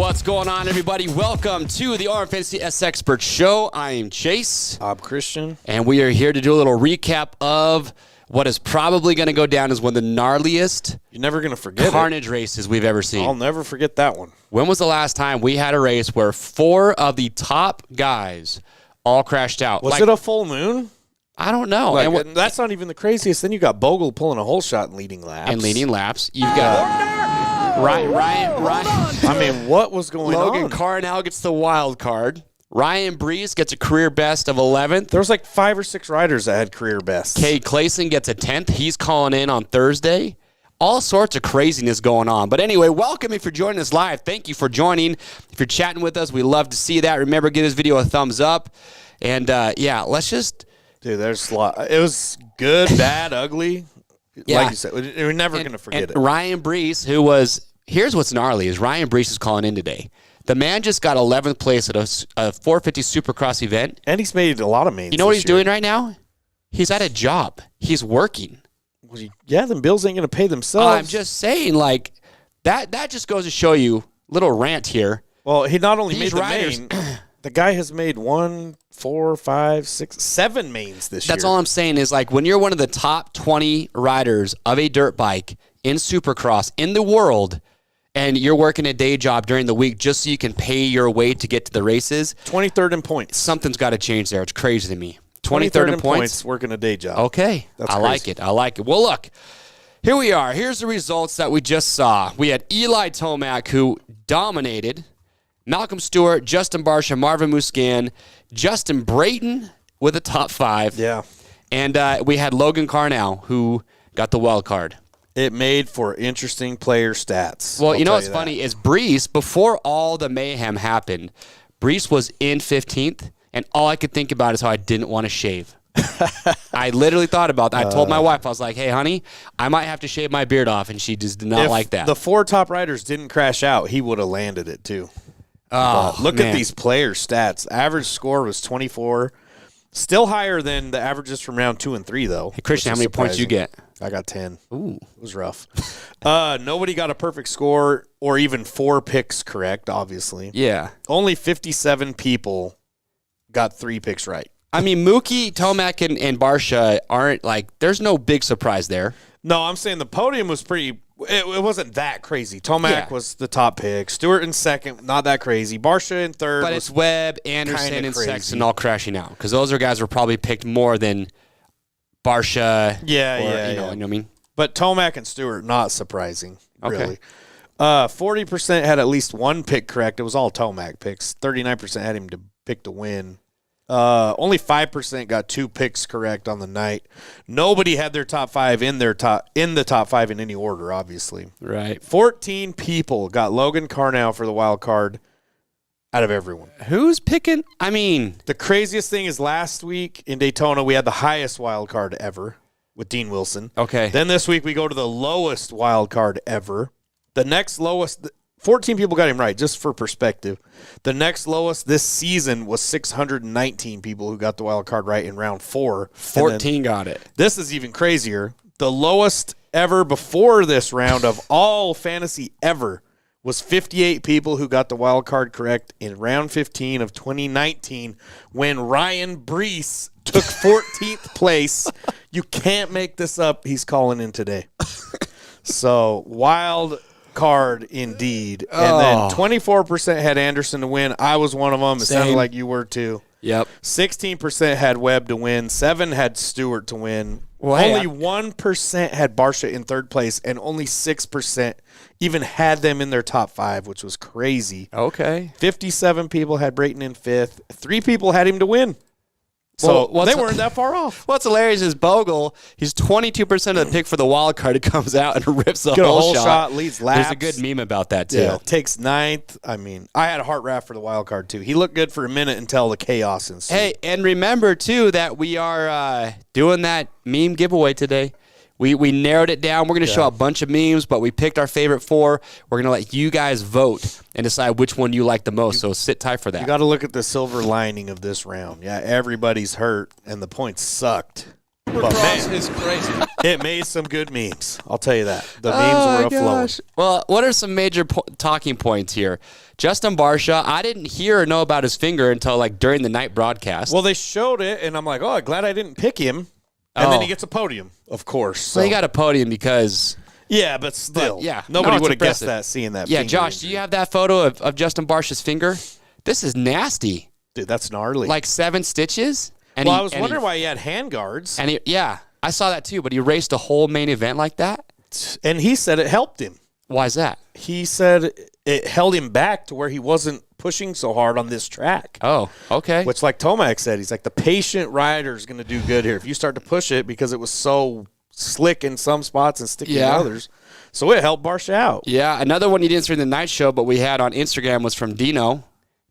What's going on, everybody? Welcome to the RMFantasy SXperts show. I am Chase. I'm Christian. And we are here to do a little recap of what is probably going to go down as one of the gnarliest You're never going to forget carnage races we've ever seen. I'll never forget that one. When was the last time we had a race where 4 of the top guys all crashed out? Was it a full moon? I don't know. And that's not even the craziest. Then you got Bogle pulling a whole shot and leading laps. You've got Ryan. I mean, what was going on? Logan Carnell gets the wild card. Ryan Brees gets a career best of 11th. There was like 5 or 6 riders that had career bests. Cade Clayson gets a 10th. He's calling in on Thursday. All sorts of craziness going on. But anyway, welcome if you're joining us live. Thank you for joining. If you're chatting with us, we love to see that. Remember, give this video a thumbs up. And, let's just... Dude, there's a lot. It was good, bad, ugly. Yeah. Like you said, we're never going to forget it. Ryan Brees, who was... Here's what's gnarly, is Ryan Brees is calling in today. The man just got 11th place at a 450 Supercross event. And he's made a lot of mains. You know what he's doing right now? He's at a job. He's working. Yeah, them bills ain't going to pay themselves. I'm just saying, like, that just goes to show you, little rant here. Well, he not only These made the riders, main, the guy has made 1, 4, 5, 6, 7 mains this year. That's all I'm saying is, like, when you're one of the top 20 riders of a dirt bike in Supercross in the world, and you're working a day job during the week just so you can pay your way to get to the races. 23rd in points. Something's got to change there. It's crazy to me. 23rd in points, working a day job. Okay. I like it. Well, look, here we are. Here's the results that we just saw. We had Eli Tomac, who dominated. Malcolm Stewart, Justin Barsha, Marvin Muscan, Justin Brayton with a top 5. Yeah. And we had Logan Carnell, who got the wild card. It made for interesting player stats. Well, you know what's funny is Brees, before all the mayhem happened, Brees was in 15th, and all I could think about is how I didn't want to shave. I literally thought about that. I told my wife, I was like, hey, honey, I might have to shave my beard off, and she just did not like that. If the 4 top riders didn't crash out, he would have landed it too. Look at these player stats. Average score was 24. Still higher than the averages from round 2 and 3, though. Hey, Christian, how many points you get? I got 10. Ooh. It was rough. Nobody got a perfect score or even 4 picks correct, obviously. Yeah. Only 57 people got 3 picks right. I mean, Mookie, Tomac, and Barsha aren't, like, there's no big surprise there. No, I'm saying the podium was pretty... It wasn't that crazy. Tomac was the top pick. Stewart in second, not that crazy. Barsha in third. But it's Webb, Anderson, and Sexton all crashing out. Because those are guys were probably picked more than Barsha. You know what I mean? But Tomac and Stewart, not surprising, really. 40% had at least 1 pick correct. It was all Tomac picks. 39% had him to pick to win. Only 5% got 2 picks correct on the night. Nobody had their top 5 in the top 5 in any order, obviously. Right. 14 people got Logan Carnell for the wild card out of everyone. Who's picking? I mean, the craziest thing is last week in Daytona we had the highest wild card ever with Dean Wilson. Okay. Then this week we go to the lowest wild card ever. The next lowest 14 people got him right, just for perspective. The next lowest this season was 619 people who got the wild card right in round 4. 14 got it. This is even crazier. The lowest ever before this round of all fantasy ever was 58 people who got the wild card correct in round 15 of 2019 when Ryan Brees took 14th place. You can't make this up. He's calling in today. So, wild card indeed. And then 24% had Anderson to win. I was one of them. It sounded like you were too. Yep. 16% had Webb to win. 7 had Stewart to win. Well, only 1% had Barsha in third place, and only 6% even had them in their top 5, which was crazy. Okay. 57 people had Brayton in 5th. 3 people had him to win. So they weren't that far off. What's hilarious is Bogle, he's 22% of the pick for the wild card. It comes out and rips a whole shot. Leads laps. There's a good meme about that, too. Yeah, takes 9th. I mean, I had a heart wrap for the wild card, too. He looked good for a minute until the chaos ensued. Hey, and remember, too, that we are doing that meme giveaway today. We narrowed it down. We're going to show a bunch of memes, but we picked our favorite 4. We're going to let you guys vote and decide which one you like the most, so sit tight for that. You got to look at the silver lining of this round. Yeah, everybody's hurt, and the points sucked. Supercross is crazy. It made some good memes. I'll tell you that. The memes were afloat. Well, what are some major talking points here? Justin Barcia, I didn't hear or know about his finger until like during the night broadcast. Well, they showed it, and I'm like, oh, glad I didn't pick him. And then he gets a podium, of course. So he got a podium because... Yeah, but still. Yeah. Nobody would have guessed that, seeing that Yeah, finger Josh, injury. do you have that photo of Justin Barcia's finger? This is nasty. Dude, that's gnarly. Like 7 stitches. And I was wondering why he had hand guards. And yeah, I saw that too, but he raced a whole main event like that? And he said it helped him. Why is that? He said it held him back to where he wasn't pushing so hard on this track. Oh, okay. Which, like Tomac said, he's like, the patient rider is going to do good here. If you start to push it because it was so slick in some spots and sticky in others. So it helped Barcia out. Yeah, another one you didn't see in the night show, but we had on Instagram was from Dino.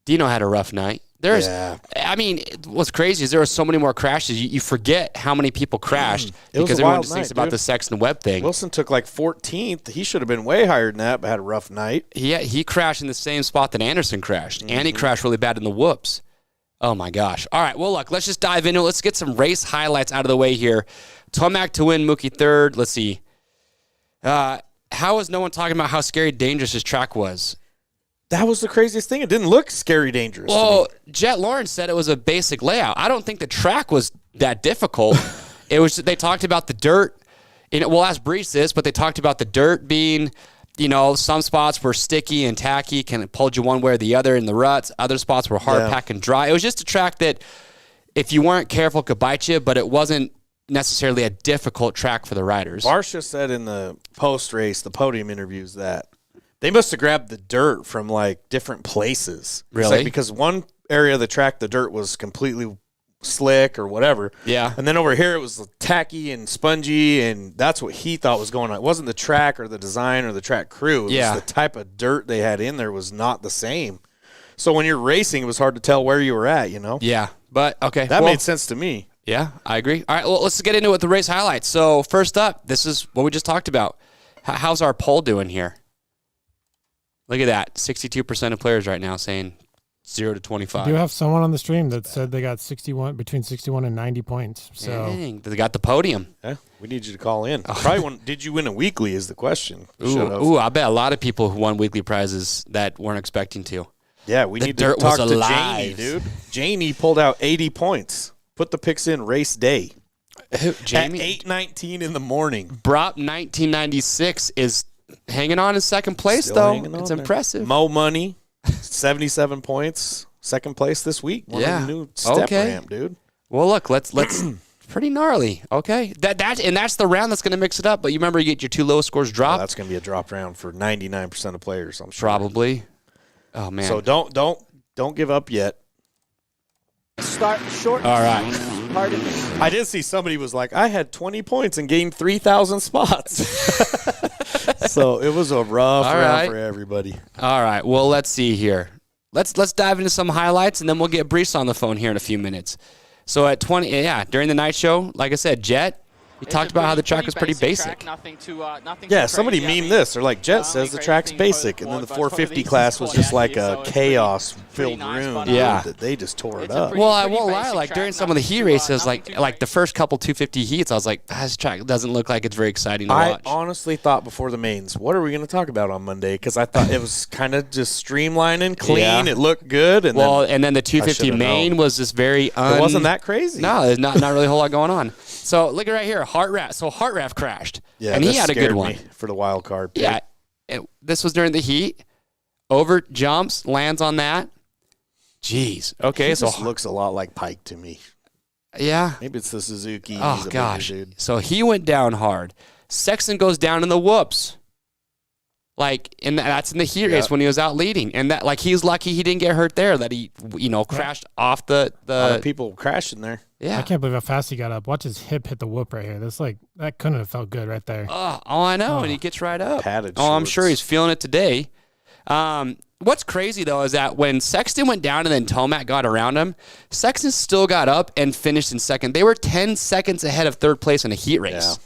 Dino had a rough night. I mean, what's crazy is there were so many more crashes. You forget how many people crashed because everyone just thinks about the Sexton Webb thing. Wilson took like 14th. He should have been way higher than that, but had a rough night. He crashed in the same spot that Anderson crashed, and he crashed really bad in the whoops. Oh, my gosh. All right, well, look, let's just dive into it. Let's get some race highlights out of the way here. Tomac to win, Mookie third. Let's see. How is no one talking about how scary dangerous his track was? That was the craziest thing. It didn't look scary dangerous. Well, Jet Lawrence said it was a basic layout. I don't think the track was that difficult. It was. They talked about the dirt. We'll ask Brees this, but they talked about the dirt being, some spots were sticky and tacky, kind of pulled you one way or the other in the ruts. Other spots were hard packed and dry. It was just a track that, if you weren't careful, could bite you, but it wasn't necessarily a difficult track for the riders. Barcia said in the post-race, the podium interviews, that they must have grabbed the dirt from, like, different places. Really? Because one area of the track, the dirt was completely slick or whatever. Yeah. And then over here, it was tacky and spongy, and that's what he thought was going on. It wasn't the track or the design or the track crew. It was the type of dirt they had in there was not the same. So when you're racing, it was hard to tell where you were at, Yeah, but, okay. That made sense to me. Yeah, I agree. All right, well, let's get into it with the race highlights. So first up, this is what we just talked about. How's our poll doing here? Look at that. 62% of players right now saying 0 to 25. I do have someone on the stream that said they got between 61 and 90 points. So dang, they got the podium. Yeah, we need you to call in. Did you win a weekly is the question. Ooh, I bet a lot of people who won weekly prizes that weren't expecting to. Yeah, we need to talk to Janie, dude. Janie pulled out 80 points. Put the picks in race day. Jamie? At 8:19 in the morning. Brop 1996 is hanging on in second place, though. It's impressive. Mo Money, 77 points. Second place this week. One of the new step ramp, dude. Well, look, let's pretty gnarly. Okay. That's the round that's going to mix it up. But you remember you get your 2 lowest scores dropped. That's going to be a drop round for 99% of players, I'm sure. Probably. Oh, man. So don't give up yet. Start short. All right. I did see somebody was like, I had 20 points and gained 3,000 spots. So it was a rough round for everybody. All right. Well, let's see here. Let's dive into some highlights, and then we'll get Brees on the phone here in a few minutes. So at 20, during the night show, like I said, Jet, he talked about how the track was pretty basic. Somebody memed this. They're like, Jet says the track's basic, and then the 450 class was just like a chaos-filled room. Yeah. That they just tore it up. Well, I won't lie. Like during some of the heat races, like the first couple 250 heats, I was like, this track doesn't look like it's very exciting to watch. I honestly thought before the mains, what are we going to talk about on Monday? Because I thought it was kind of just streamlining, clean. Yeah. It looked good. And then the 250 main was just very it wasn't that crazy. No, there's not really a whole lot going on. So look at right here, Hartraff. So Hartraff crashed, and he had a good one for the wild card pick. Yeah, this was during the heat. Over jumps, lands on that. Jeez. Okay, he just looks a lot like Pike to me. Yeah. Maybe it's the Suzuki. Oh He's a gosh. bigger dude. So he went down hard. Sexton goes down in the whoops. That's in the heat race when he was out leading, and he's lucky he didn't get hurt there. That he crashed off the. A lot of people crashing there. Yeah, I can't believe how fast he got up. Watch his hip hit the whoop right here. That couldn't have felt good right there. Oh, I know, and he gets right up. Padded I'm shorts. sure he's feeling it today. What's crazy though is that when Sexton went down and then Tomac got around him, Sexton still got up and finished in second. They were 10 seconds ahead of third place in a heat race.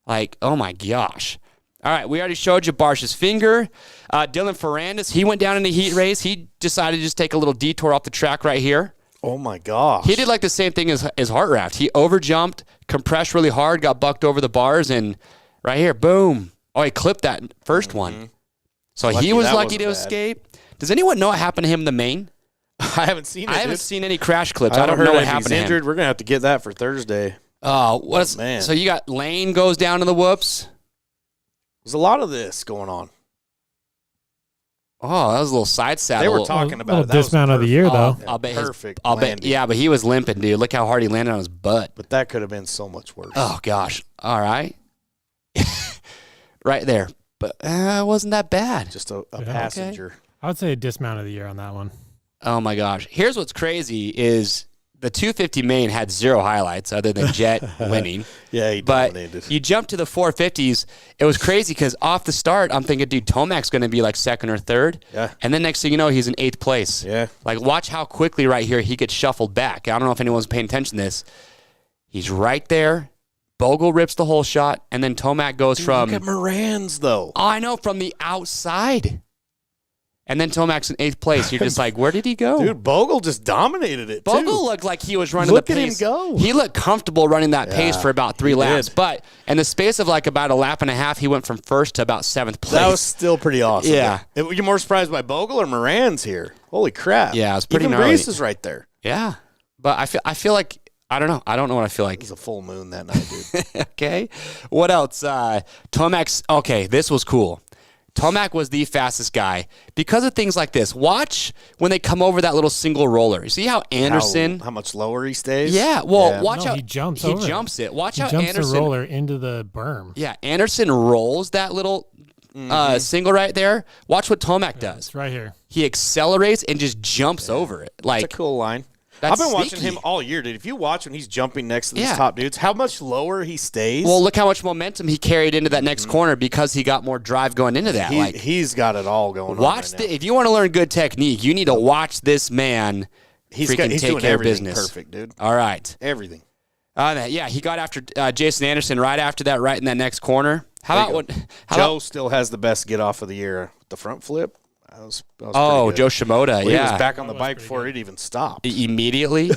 Yeah. Oh my gosh. All right, we already showed you Barcia's finger. Dylan Ferrandis, he went down in the heat race. He decided to just take a little detour off the track right here. Oh, my gosh. He did like the same thing as Heart Raft. He overjumped, compressed really hard, got bucked over the bars, and right here, boom. Oh, he clipped that first one. So he was lucky to escape. Does anyone know what happened to him in the main? I haven't seen it. I haven't seen any crash clips. I don't know what happened to him. Injured. We're going to have to get that for Thursday. Oh, man. So you got Lane goes down to the whoops. There's a lot of this going on. Oh, that was a little side saddle. They were talking about it. That dismount of the year, though. I'll bet perfect. Yeah, but he was limping, dude. Look how hard he landed on his butt. But that could have been so much worse. Oh gosh. All right. Right there. But it wasn't that bad. Just a passenger. Okay. I would say a dismount of the year on that one. Oh my gosh. Here's what's crazy is the 250 main had 0 highlights other than Jet winning. Yeah, he dominated. But you jump to the 450s. It was crazy because off the start, I'm thinking, dude, Tomac's going to be like second or third. Yeah. And then next thing you know, he's in 8th place. Yeah. Like, watch how quickly right here he gets shuffled back. I don't know if anyone's paying attention to this. He's right there. Bogle rips the whole shot, and then Tomac goes from... Look at Moran's, though. Oh, I know, from the outside. And then Tomac's in 8th place. You're just like, where did he go? Dude, Bogle just dominated it, Bogle looked like he was running Look the pace. at him go. He looked comfortable running that pace for about 3 laps. did. But in the space of like about a lap and a half, he went from 1st to about 7th place. That was still pretty awesome. Yeah. Were you more surprised by Bogle or Moran's here? Holy crap. Yeah, it was pretty Even gnarly. Reese is right there. Yeah. But I feel like, I don't know. I don't know what I feel like. It was a full moon that night, dude. Okay. What else? Tomac's, okay, this was cool. Tomac was the fastest guy because of things like this. Watch when they come over that little single roller. You see how Anderson... How much lower he stays? Yeah, well, watch No, how... he jumps He over. jumps it. Watch He how jumps Anderson... the roller into the berm. Yeah, Anderson rolls that little single right there. Watch what Tomac does. It's right here. He accelerates and just jumps over it. Like, It's a cool line. That's I've been watching sneaky. him all year, dude. If you watch when he's jumping next to these Yeah. top dudes, how much lower he stays. well, look how much momentum he carried into that next corner because he got more drive going into that. he's got it all going on. Watch right now. if you want to learn good technique, you need to watch this man He's freaking he's take doing care of everything business. perfect, dude. All right. Everything. Yeah, he got after Jason Anderson right after that, right in that next corner. How There about you what? go. How Joe about, still has the best get off of the year. The front flip. That was oh, pretty Joe good. Shimoda, Well, He yeah. was back on the That was bike pretty before good. it even stopped. Immediately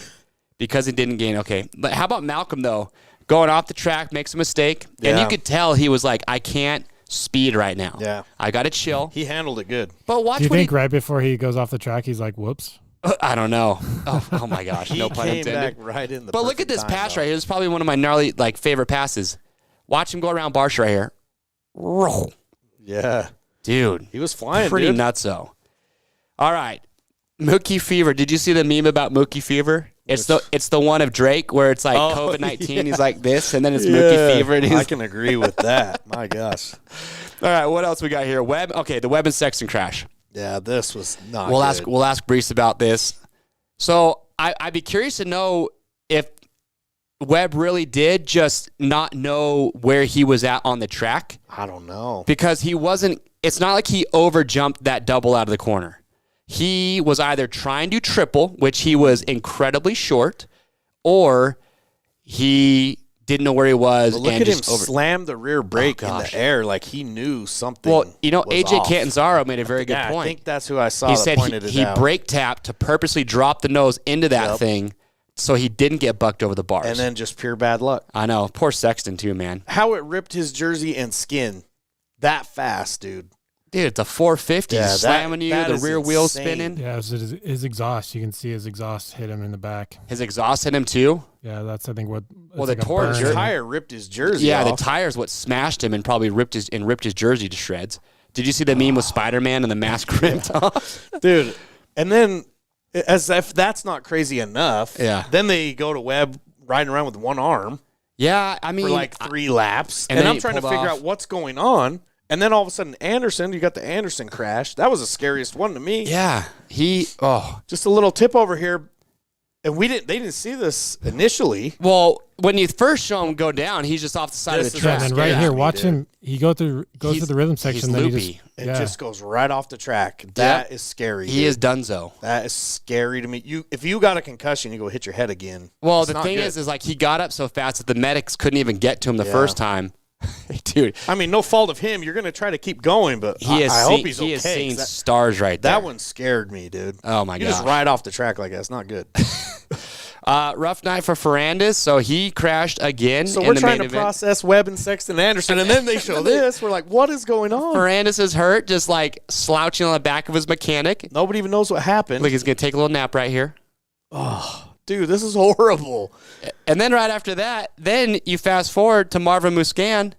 because he didn't gain. Okay, but how about Malcolm though? Going off the track, makes a mistake, and Yeah. you could tell he was like, I can't speed right now. Yeah. I got to chill. He handled it good. But watch Do you when think right before he goes off the track, he's like, whoops? I don't know. Oh my gosh, He no pun came intended. back right in the But look at perfect this time, pass though. right here. This is probably one of my gnarly favorite passes. Watch him go around Barsh right here. Roll. Yeah. Dude. He was flying, Pretty dude. nutso. All right. Mookie Fever. Did you see the meme about Mookie Fever? It's the one of Drake where it's like Oh, COVID-19. yeah. He's like this, and then it's Mookie Fever. And I he's, can agree with that. My gosh. all right, what else we got here? Webb. Okay, the Webb and Sexton crash. Yeah, this was not We'll good. ask Brees about this. So I'd be curious to know if Webb really did just not know where he was at on the track I don't know. because he wasn't. It's not like he overjumped that double out of the corner. He was either trying to triple, which he was incredibly short, or he didn't know where he was. But look and at him just slam the rear brake in gosh. the air like he knew something. Well, you know, was AJ off. Catanzaro made a very good Yeah, point. I think that's who I saw He that said pointed it he out. brake tapped to purposely drop the nose into that Yep. thing so he didn't get bucked over the bars. And then just pure bad luck. I know. Poor Sexton, too, man. How it ripped his jersey and skin that fast, dude. Dude, it's a 450 Yeah, that- slamming you, that the is rear wheel insane. spinning. Yeah, it was his exhaust. You can see his exhaust hit him in the back. His exhaust hit him, too. Yeah, that's I think what. Well, it's the like a torque burn. His tire ripped his jersey Yeah, off. the tire's what smashed him and probably ripped his jersey to shreds. Did you see the meme with Spider-Man and the mask ripped off? Dude. And then, as if that's not crazy enough, Yeah. then they go to Webb riding around with one arm Yeah, I mean, for like 3 laps. and And then I'm he trying to pulled figure off. out what's going on. And then all of a sudden, Anderson, you got the Anderson crash. That was the scariest one to me. yeah, Just a little tip over here. And they didn't see this initially. well, when you first show him go down, he's just off the side This of the is Yeah, track. and then right scared here, me, watch dude. him. He goes through He's- the rhythm he's section. Then he loopy. It yeah. just goes right off the track. That is scary. He dude. is donezo. That is scary to me. If you got a concussion, you go hit your head again. Well, It's the not thing good. is like he got up so fast that the medics couldn't even get to him the Yeah. first time. Dude, Dude, I mean, no fault of him. You're going to try to keep going, but he is I hope he's okay. He is seeing 'cause stars right there. that one scared me, dude. Oh, my You gosh. just ride off the track like that. It's not good. Rough night for Ferrandis, so he crashed again. So in we're the trying main to event. process Webb and Sexton Anderson, and then they show this. We're like, what is going on? Ferrandis is hurt, just like slouching on the back of his mechanic. Nobody even knows what happened. Look, he's going to take a little nap right here. Oh, dude, this is horrible. And then right after that, then you fast forward to Marvin Muscan,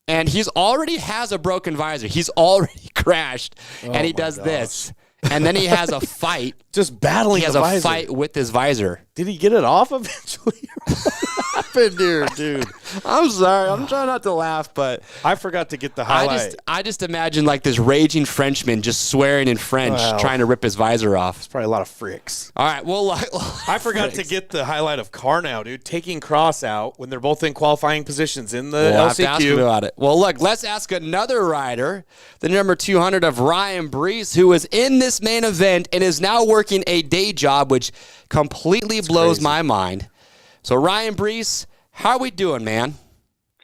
and he's already has a broken visor. He's already crashed, and he does this. And then he has a fight. Just battling He has the a visor. fight with his visor. Did he get it off eventually? What happened here, dude? I'm sorry. I'm trying not to laugh, but I forgot to get the highlight. I just imagine like this raging Frenchman just swearing in French, Wow. trying to rip his visor off. It's probably a lot of fricks. All right, well, I forgot to get the highlight of Carnow, dude, taking Cross out when they're both in qualifying positions in the We'll have to ask him LCQ. about it. Well, look, let's ask another rider, the number 200 of Ryan Brees, who was in this main event and is now working a day job, which completely blows crazy. my mind. So, Ryan Brees, how are we doing, man?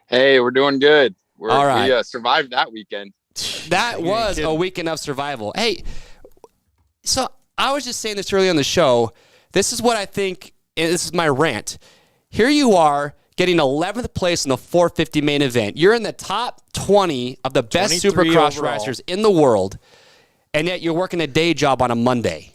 Hey, we're doing good. All right. We survived that weekend. That You ain't was a kidding. weekend of survival. Hey, so I was just saying this earlier on the show. This is what I think, and this is my rant. Here you are getting 11th place in the 450 main event. You're in the top 20 of the best 23 Supercross overall. racers in the world, and yet you're working a day job on a Monday.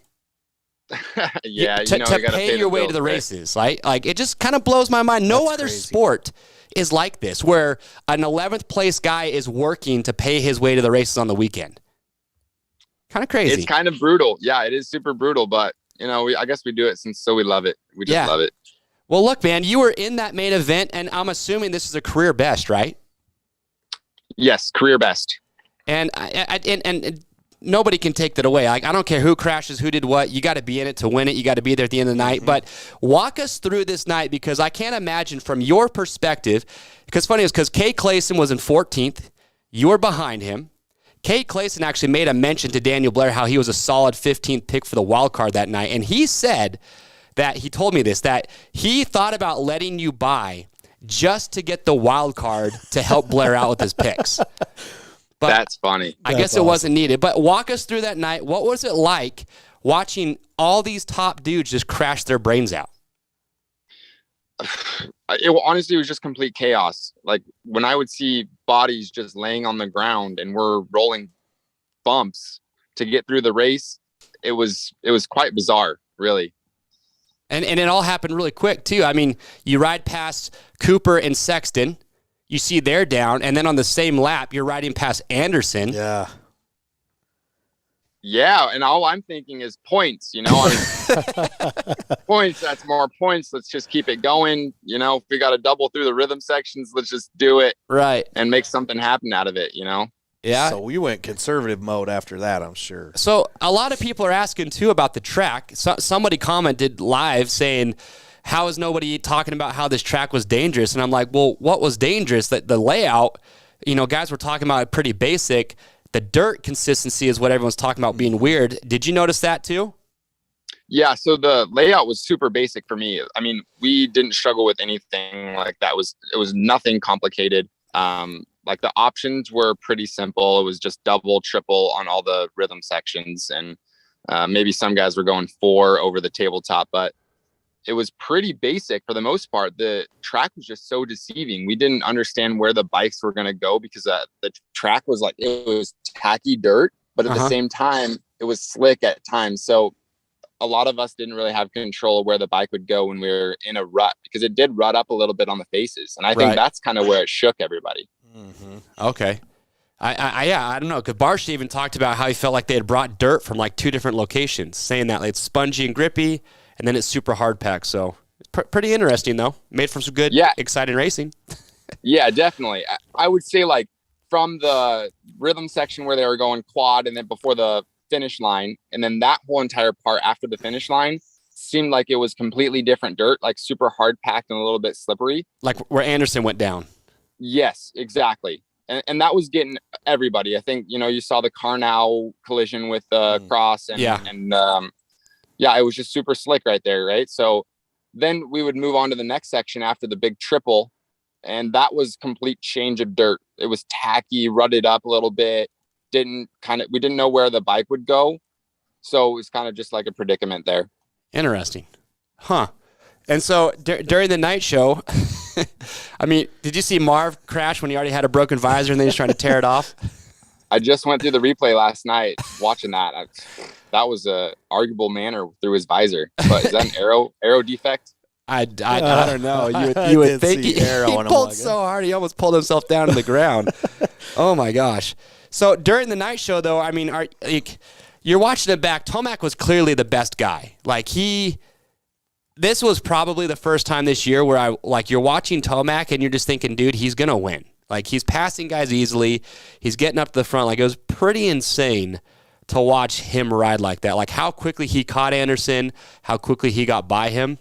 Yeah, to you gotta pay your the way to bills, the right? races. Like it just kind of blows my mind. No That's other crazy. sport is like this, where an 11th place guy is working to pay his way to the races on the weekend. Kind of crazy. It's kind of brutal. Yeah, it is super brutal, but I guess we do it so we love it. We just love it. Well, look, man, you were in that main event, and I'm assuming this is a career best, right? Yes, career best. And and nobody can take that away. Like, I don't care who crashes, who did what. You got to be in it to win it. You got to be there at the end of the night. But walk us through this night, because I can't imagine from your perspective. Because funny is because Kay Clayson was in 14th. You were behind him. Kay Clayson actually made a mention to Daniel Blair how he was a solid 15th pick for the wild card that night. And he said that, he told me this, that he thought about letting you buy just to get the wild card to help Blair out with his picks. But That's funny. I guess it wasn't needed. But walk us through that night. What was it like watching all these top dudes just crash their brains out? Honestly, it was just complete chaos. Like when I would see bodies just laying on the ground and we're rolling bumps to get through the race, it was quite bizarre, really. And it all happened really quick, too. I mean, you ride past Cooper and Sexton. You see they're down. And then on the same lap, you're riding past Anderson. Yeah. Yeah, and all I'm thinking is points, points, that's more points. Let's just keep it going. If we got to double through the rhythm sections, let's just do it Right. and make something happen out of it, Yeah. So we went conservative mode after that, I'm sure. So a lot of people are asking, too, about the track. Somebody commented live saying, how is nobody talking about how this track was dangerous? And I'm like, well, what was dangerous? That the layout, guys were talking about it pretty basic. The dirt consistency is what everyone's talking about being weird. Did you notice that, too? Yeah, so the layout was super basic for me. I mean, we didn't struggle with anything like that. It was nothing complicated. Like the options were pretty simple. It was just double, triple on all the rhythm sections. And maybe some guys were going 4 over the tabletop, but it was pretty basic for the most part. The track was just so deceiving. We didn't understand where the bikes were going to go because the track was like, it was tacky dirt, but at the same time, it was slick at times. So a lot of us didn't really have control of where the bike would go when we were in a rut, because it did rut up a little bit on the faces. And I think that's kind of where it shook everybody. Okay. I don't know, because Barsh even talked about how he felt like they had brought dirt from like 2 different locations, saying that like, it's spongy and grippy, and then it's super hard packed. So it's pretty interesting, though. Made from some good, exciting racing. Yeah, definitely. I would say like from the rhythm section where they were going quad and then before the finish line, and then that whole entire part after the finish line seemed like it was completely different dirt, like super hard packed and a little bit slippery. Like where Anderson went down. Yes, exactly. And that was getting everybody. I think, you saw the Carnow collision with Cross and it was just super slick right there. Right. So then we would move on to the next section after the big triple. And that was complete change of dirt. It was tacky, rutted up a little bit. We didn't know where the bike would go. So it was kind of just like a predicament there. Interesting. Huh. And so during the night show, I mean, did you see Marv crash when he already had a broken visor and then he's trying to tear it off? I just went through the replay last night watching that. That was a arguable manner through his visor. But is that an arrow defect? I don't know. You would think he pulled so hard he almost pulled himself down to the ground. Oh my gosh! So during the night show, though, I mean, you're watching it back. Tomac was clearly the best guy. This was probably the first time this year where you're watching Tomac and you're just thinking, dude, he's gonna win. Like, he's passing guys easily. He's getting up to the front. Like, it was pretty insane to watch him ride like that. Like, how quickly he caught Anderson, how quickly he got by him.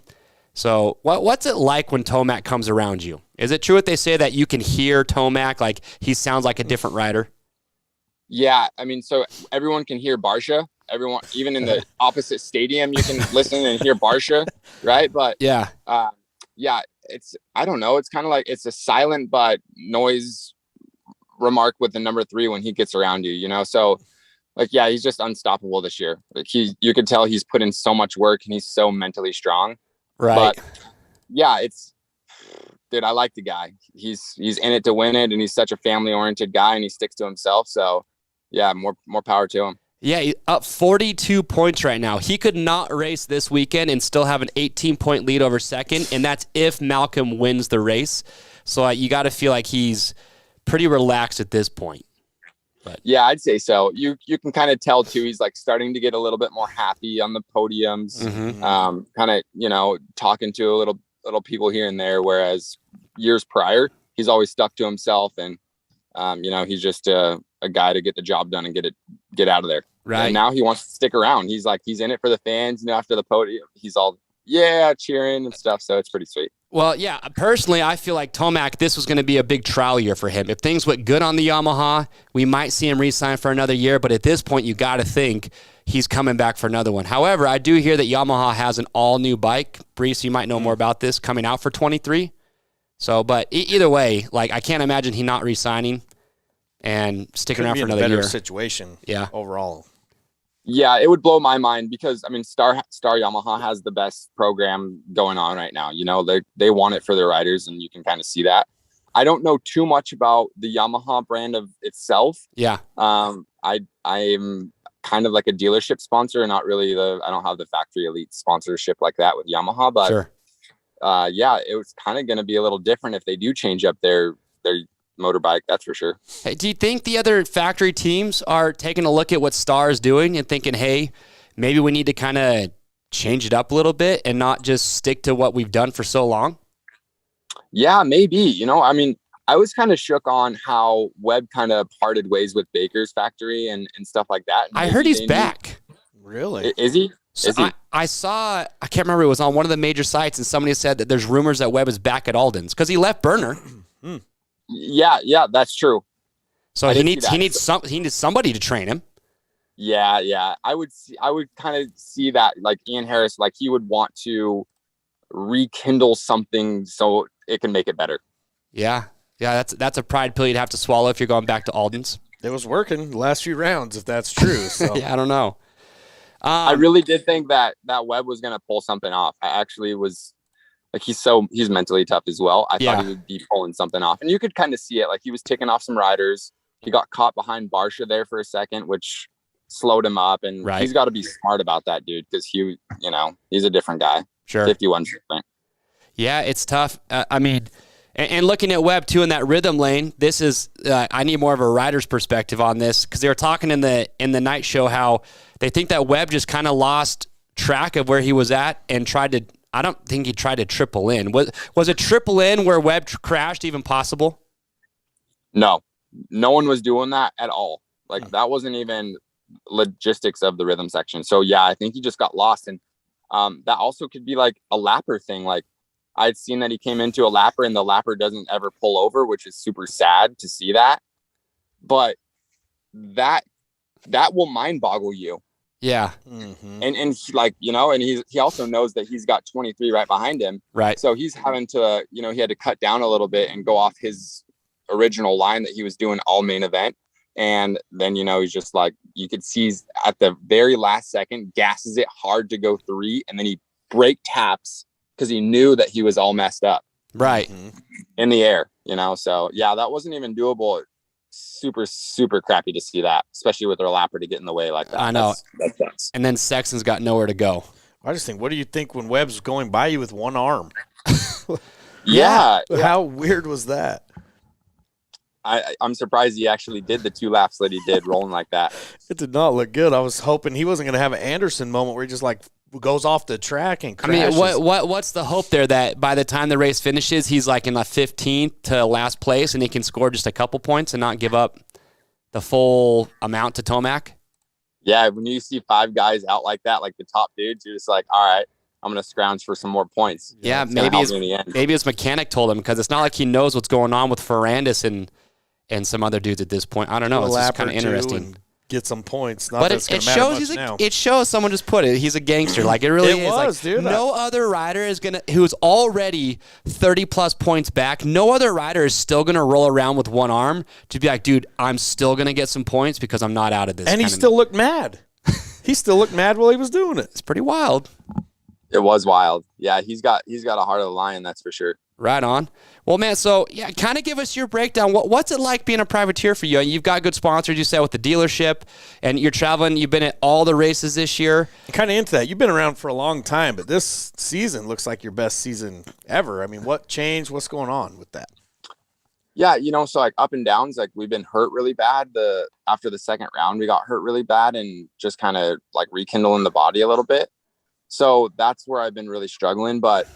So what's it like when Tomac comes around you? Is it true what they say that you can hear Tomac, like he sounds like a different rider? Yeah, I mean, so everyone can hear Barsha. Everyone, even in the opposite stadium, you can listen and hear Barsha, right? But yeah, I don't know. It's kind of like it's a silent but noise remark with the number 3 when he gets around you, you know? So he's just unstoppable this year. You could tell he's put in so much work and he's so mentally strong. Right. But dude, I like the guy. He's in it to win it, and he's such a family oriented guy, and he sticks to himself. So yeah, more power to him. Yeah, he's up 42 points right now. He could not race this weekend and still have an 18-point lead over second, and that's if Malcolm wins the race. So you got to feel like he's pretty relaxed at this point. But yeah, I'd say so. You can kind of tell too. He's starting to get a little bit more happy on the podiums. Mm-hmm. Kind of talking to a little people here and there. Whereas years prior, he's always stuck to himself, and he's just a guy to get the job done and get out of there. Right. And now he wants to stick around. He's in it for the fans. After the podium, he's all cheering and stuff. So it's pretty sweet. Well, yeah, personally, I feel like Tomac, this was going to be a big trial year for him. If things went good on the Yamaha, we might see him re-sign for another year, but at this point, you got to think he's coming back for another one. However, I do hear that Yamaha has an all-new bike. Brees, you might know more about this, coming out for 23. So, but either way, I can't imagine he not re-signing and sticking around for another year. Better situation overall. Yeah, it would blow my mind because, I mean, Star Yamaha has the best program going on right now. They want it for their riders, and you can kind of see that. I don't know too much about the Yamaha brand of itself. Yeah. I am kind of like a dealership sponsor, not really I don't have the factory elite sponsorship like that with Yamaha, but sure. It was kind of going to be a little different if they do change up their motorbike, that's for sure. Hey, do you think the other factory teams are taking a look at what Star is doing and thinking, hey, maybe we need to kind of change it up a little bit and not just stick to what we've done for so long? Yeah, maybe. I mean, I was kind of shook on how Webb kind of parted ways with Baker's factory and stuff like that. Maybe I heard he's back. Really? Is he? So I saw, I can't remember, it was on one of the major sites, and somebody said that there's rumors that Webb is back at Alden's because he left Burner. Yeah, that's true. So he needs somebody to train him. Yeah. I would kind of see that, like Ian Harris, like he would want to rekindle something so it can make it better. Yeah. That's a pride pill you'd have to swallow if you're going back to Alden's. It was working the last few rounds, if that's true. So. Yeah, I don't know. I really did think that Webb was going to pull something off. I actually was. Like he's mentally tough as well. I thought he would be pulling something off, and you could kind of see it. Like he was ticking off some riders. He got caught behind Barsha there for a second, which slowed him up. And he's got to be smart about that, dude, because he's a different guy. Sure, 51%. Yeah, it's tough. I mean, and looking at Webb too in that rhythm lane. This is I need more of a rider's perspective on this because they were talking in the night show how they think that Webb just kind of lost track of where he was at and tried to. I don't think he tried to triple in. Was a triple in where Webb crashed even possible? No one was doing that at all. Like that wasn't even logistics of the rhythm section. So yeah, I think he just got lost. And that also could be like a lapper thing. Like I'd seen that he came into a lapper and the lapper doesn't ever pull over, which is super sad to see that. But that will mind boggle you. Yeah. Mm-hmm. And he, like, you know, and he also knows that he's got 23 right behind him. Right. So he's having to, you know, he had to cut down a little bit and go off his original line that he was doing all main event. And then, you know, he's just like, you could see at the very last second, gasses it hard to go 3. And then he brake taps because he knew that he was all messed up. Right. In the air, you know? So yeah, that wasn't even doable. Super, super crappy to see that, especially with their lapper to get in the way like that. I know. That sucks. And then Sexton's got nowhere to go. I just think, what do you think when Webb's going by you with one arm? Yeah. How weird was that? I'm surprised he actually did the 2 laps that he did rolling like that. It did not look good. I was hoping he wasn't going to have an Anderson moment where he just like goes off the track and crashes. I mean, what's the hope there that by the time the race finishes, he's like in the 15th to last place and he can score just a couple points and not give up the full amount to Tomac? Yeah, when you see 5 guys out like that, like the top dudes, you're just like, all right, I'm going to scrounge for some more points. Yeah, maybe his mechanic told him, because it's not like he knows what's going on with Ferrandis and some other dudes at this point. I don't know. It's just kind of interesting. Get some points. But it shows someone just put it. He's a gangster. Like it really is. Was, like, dude. No other rider is who's already 30+ points back. No other rider is still gonna roll around with one arm to be like, dude, I'm still gonna get some points because I'm not out of this. And he still looked mad. He still looked mad while he was doing it. It's pretty wild. It was wild. Yeah, he's got a heart of a lion, that's for sure. Right on. Well, man, so yeah, kind of give us your breakdown. What's it like being a privateer for you? You've got good sponsors, you said, with the dealership, and you're traveling. You've been at all the races this year. Kind of into that. You've been around for a long time, but this season looks like your best season ever. I mean, what changed? What's going on with that? Yeah, you know, so like up and downs, like we've been hurt really bad. After the second round, we got hurt really bad and just kind of like rekindling the body a little bit. So that's where I've been really struggling. But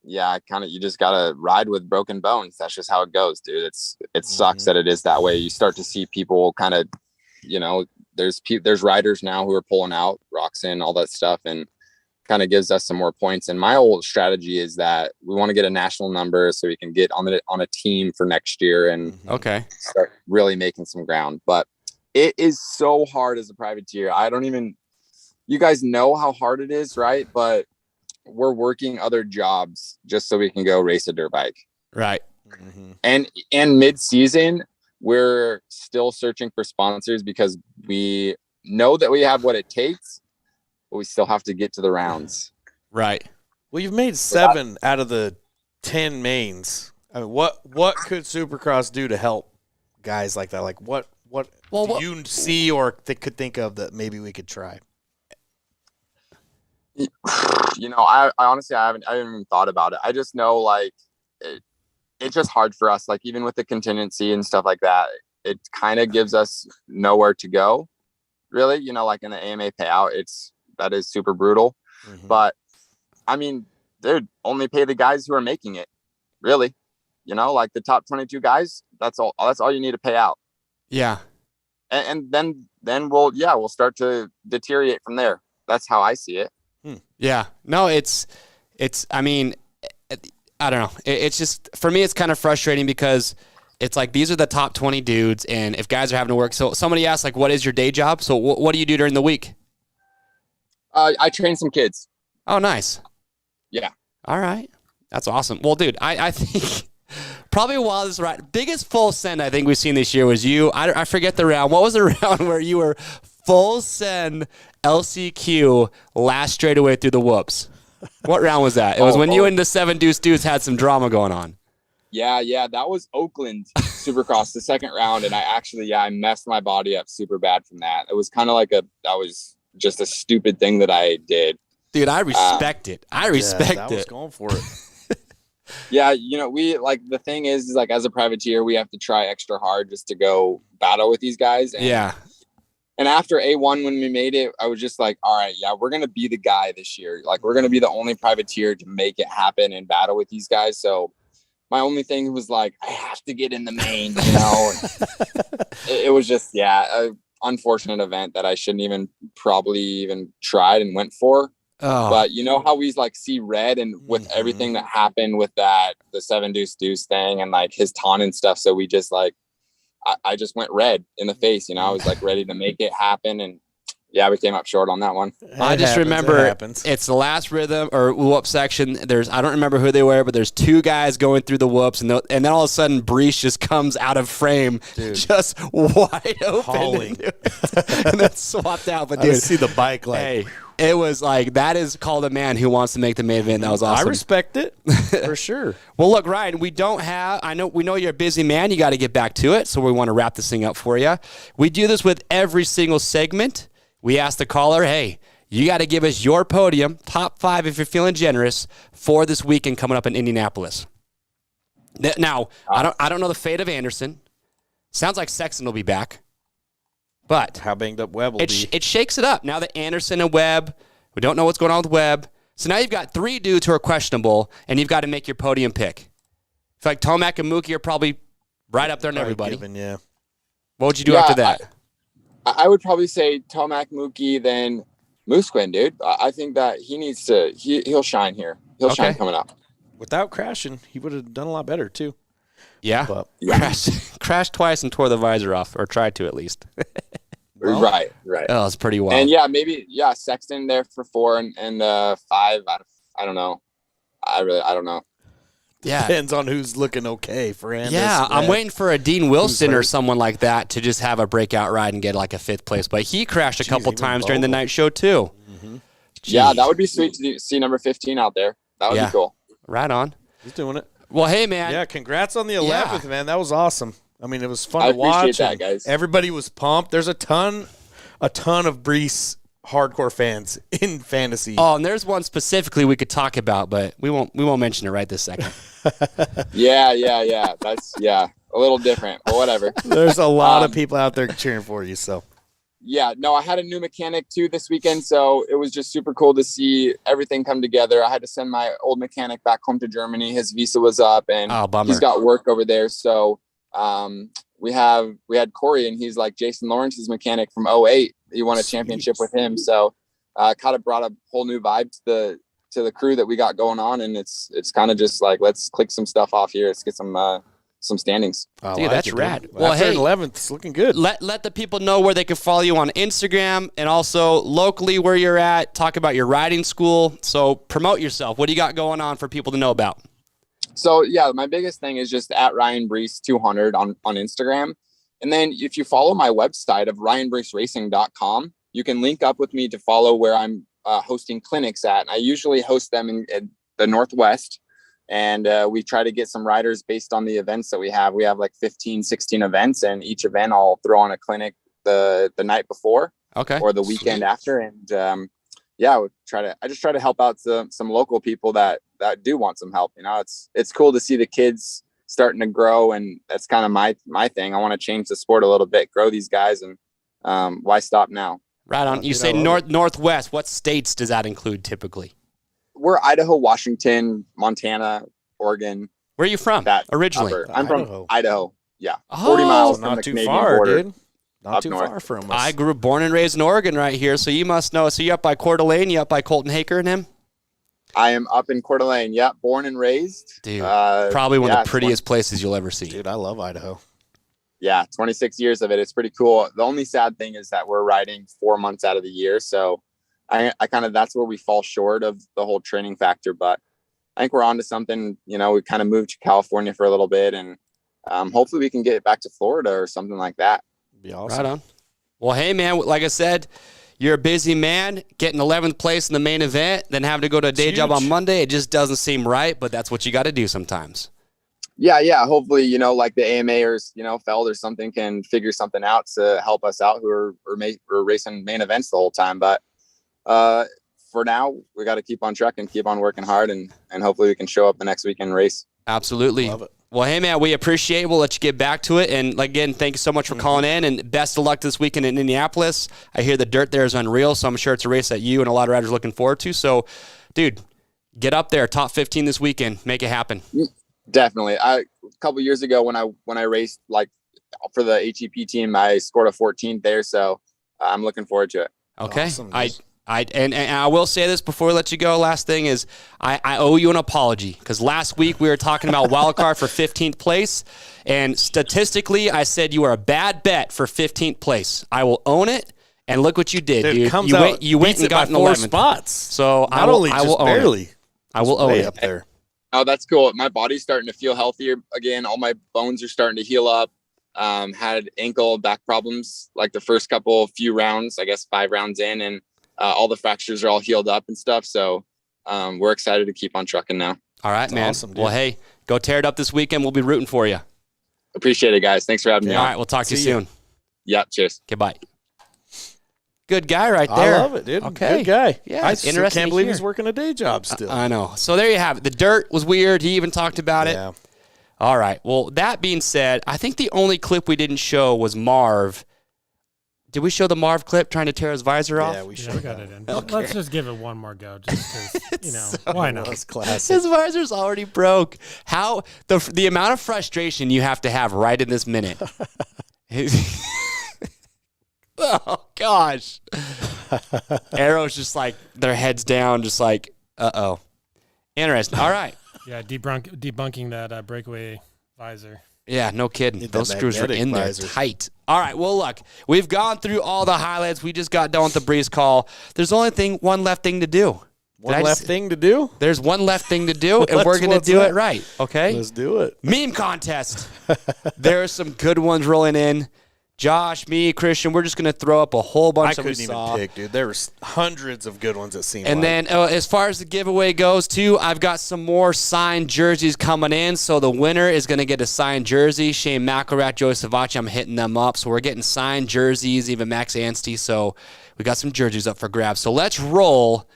yeah, you just gotta ride with broken bones. That's just how it goes, dude. It sucks that it is that way. You start to see people kind of, you know, there's riders now who are pulling out, Roxanne, all that stuff, and kind of gives us some more points. And my whole strategy is that we want to get a national number so we can get on a team for next year and start really making some ground. But it is so hard as a privateer. You guys know how hard it is, right? But we're working other jobs just so we can go race a dirt bike. Right. And mid-season, we're still searching for sponsors because we know that we have what it takes, but we still have to get to the rounds. Right. Well, you've made 7 out of the 10 mains. I mean, what could Supercross do to help guys like that? Like what do you see or could think of that maybe we could try? You know, I honestly, I haven't even thought about it. I just know like it's just hard for us. Like even with the contingency and stuff like that, it kind of gives us nowhere to go really, you know, like in the AMA payout, that is super brutal, but I mean, dude, only pay the guys who are making it really, you know, like the top 22 guys, that's all you need to pay out. Yeah. And then we'll start to deteriorate from there. That's how I see it. Yeah, no, I mean, I don't know. It's just, for me, it's kind of frustrating because it's like, these are the top 20 dudes. And if guys are having to work, so somebody asked like, what is your day job? So what do you do during the week? I train some kids. Oh, nice. Yeah. All right. That's awesome. Well, dude, I think probably while this ride, biggest full send I think we've seen this year was you. I forget the round. What was the round where you were full send LCQ last straightaway through the whoops? What round was that? It was when you and the 7 Deuce Dudes had some drama going on. Yeah, that was Oakland Supercross, the second round, and I messed my body up super bad from that. It was kind of like that was just a stupid thing that I did. Dude, I respect it. I was going for it. Yeah, you know, we like the thing is like as a privateer, we have to try extra hard just to go battle with these guys. And, yeah. And after A1, when we made it, I was just like, all right, yeah, we're going to be the guy this year. Like, we're going to be the only privateer to make it happen and battle with these guys. So my only thing was like, I have to get in the main, you know. it was just, an unfortunate event that I shouldn't probably even tried and went for. Oh. But you know how we like see red, and with everything that happened with the 7 Deuce thing and like his taunt and stuff. So we just like, I just went red in the face, you know. I was like ready to make it happen, and Yeah, we came up short on that one. I just remember it's the last rhythm or whoop section. I don't remember who they were, but there's two guys going through the whoops, and then all of a sudden Brees just comes out of frame, just wide open, and then swapped out. But dude, I see the bike like. Hey, it was like, that is called a man who wants to make the main event. That was awesome. I respect it for sure. Well, look, Ryan, we know you're a busy man. You got to get back to it, so we want to wrap this thing up for you. We do this with every single segment. We ask the caller, hey, you got to give us your podium, top 5 if you're feeling generous, for this weekend coming up in Indianapolis. Now, I don't know the fate of Anderson. Sounds like Sexton will be back. But how banged up Webb will be. It shakes it up. Now that Anderson and Webb, we don't know what's going on with Webb. So now you've got 3 dudes who are questionable, and you've got to make your podium pick. I feel like Tomac and Mookie are probably right up there in everybody. Yeah. What would you do after that? I would probably say Tomac, Mookie, then Moosequin, dude. I think that he needs to. He'll shine here. He'll shine coming up. Without crashing, he would have done a lot better too. Yeah, but, crashed twice and tore the visor off, or tried to at least. Well, right. Oh, it's pretty wild. And maybe Sexton there for 4 and 5. I don't know. I don't know. Yeah, depends on who's looking okay. Ferrandis. Yeah, I'm waiting for a Dean Wilson or someone like that to just have a breakout ride and get like a 5th place. But he crashed a couple times during the night show too. Mm-hmm. Yeah, that would be sweet to see number 15 out there. That would be cool. Right on. He's doing it. Well, hey man. Yeah, congrats on the 11th, man. That was awesome. I mean, it was fun to watch. I appreciate that, guys. Everybody was pumped. There's a ton of Brees hardcore fans in fantasy. Oh, and there's one specifically we could talk about, but we won't mention it right this second. Yeah. That's a little different, but whatever. There's a lot of people out there cheering for you, so. Yeah, no, I had a new mechanic too this weekend, so it was just super cool to see everything come together. I had to send my old mechanic back home to Germany. His visa was up, and he's got work over there. So we had Corey, and he's like Jason Lawrence's mechanic from 08. He won a championship with him, so kind of brought a whole new vibe to the crew that we got going on, and it's kind of just like, let's click some stuff off here. Let's get some standings. Dude, that's rad. Well, hey, 11th, it's looking good. Let the people know where they can follow you on Instagram, and also locally where you're at. Talk about your riding school. So promote yourself. What do you got going on for people to know about? So my biggest thing is just at Ryan Brees 200 on Instagram. And then if you follow my website of ryanbreesracing.com, you can link up with me to follow where I'm hosting clinics at. And I usually host them in the Northwest. And we try to get some riders based on the events that we have. We have like 15, 16 events, and each event I'll throw on a clinic the night before or the weekend after. And I just try to help out some local people that do want some help. You know, it's cool to see the kids starting to grow, and that's kind of my thing. I want to change the sport a little bit, grow these guys, and why stop now? Right on. You say Northwest. What states does that include typically? We're Idaho, Washington, Montana, Oregon. Where are you from originally? I'm from Idaho. Yeah. 40 miles from the Canadian border. Dude. Not too far from us. I grew born and raised in Oregon right here, so you must know. So you up by Coeur d'Alene? You up by Colton Haker and him? I am up in Coeur d'Alene. Yeah, born and raised. Dude, probably one of the prettiest places you'll ever see. Dude, I love Idaho. Yeah, 26 years of it. It's pretty cool. The only sad thing is that we're riding 4 months out of the year, so I kind of, that's where we fall short of the whole training factor, but I think we're on to something. You know, we kind of moved to California for a little bit, and hopefully we can get back to Florida or something like that. Be awesome. Right on. Well, hey man, like I said, you're a busy man. Getting 11th place in the main event, then having to go to a day job on Monday, it just doesn't seem right, but that's what you got to do sometimes. Yeah. Hopefully, you know, like the AMA or, you know, Feld or something can figure something out to help us out who are racing main events the whole time. But for now, we got to keep on trucking, keep on working hard, and hopefully we can show up the next weekend race. Absolutely. Love it. Well, hey, man, we appreciate it. We'll let you get back to it. And, again, thank you so much for calling in, and best of luck this weekend in Indianapolis. I hear the dirt there is unreal, so I'm sure it's a race that you and a lot of riders are looking forward to. So, dude, get up there, top 15 this weekend. Make it happen. Definitely. A couple years ago when I raced like for the HEP team, I scored a 14th there, so I'm looking forward to it. Okay. Awesome. And I will say this before we let you go. Last thing is I owe you an apology, because last week we were talking about wild card for 15th place, and statistically I said you were a bad bet for 15th place. I will own it, And look what you did, Dude, dude. comes You out, went beats and it by got an 4 11th. spots. So Not only I just will own barely. it. I will own Way it. up there. Oh, that's cool. My body's starting to feel healthier again. All my bones are starting to heal up. Had ankle back problems like the first few rounds, I guess 5 rounds in, and all the fractures are all healed up and stuff. So we're excited to keep on trucking now. All right, man. Awesome, dude. Well, hey, go tear it up this weekend. We'll be rooting for you. Appreciate it, guys. Thanks for having me All on. right, we'll talk to you See ya. soon. Yeah, cheers. Okay, bye. Good guy right there. I love it, dude. Okay. Good guy. Yeah, I it's still interesting can't to believe hear. he's working a day job still. I know. So there you have it. The dirt was weird. He even talked about it. Yeah. All right. Well, that being said, I think the only clip we didn't show was Marv. Did we show the Marv clip trying to tear his visor off? Yeah, we Yeah, should. we got it in. Okay. Let's just give it one more go, just because, why not? That's classic. His visor's already broke. How the amount of frustration you have to have right in this minute. Oh gosh. Arrow's just like their heads down, just like, uh-oh. Interesting. All right. Yeah, debunking that breakaway visor. Yeah, no kidding. Need Those that screws are magnetic in there visor. tight. All right, well, look, we've gone through all the highlights. We just got done with the Breeze call. There's only one left thing to do. One left thing to do? There's one left thing to do, and we're going to What's do that? it right, okay? Let's do it. Meme contest. There are some good ones rolling in. Josh, me, Christian, we're just going to throw up a whole bunch I that we couldn't even saw. pick, dude. There was hundreds of good ones that seemed And like. then as far as the giveaway goes, too, I've got some more signed jerseys coming in. So the winner is going to get a signed jersey. Shane McElrath, Joey Savacci, I'm hitting them up. So we're getting signed jerseys, even Max Anstey. So we got some jerseys up for grabs. So let's roll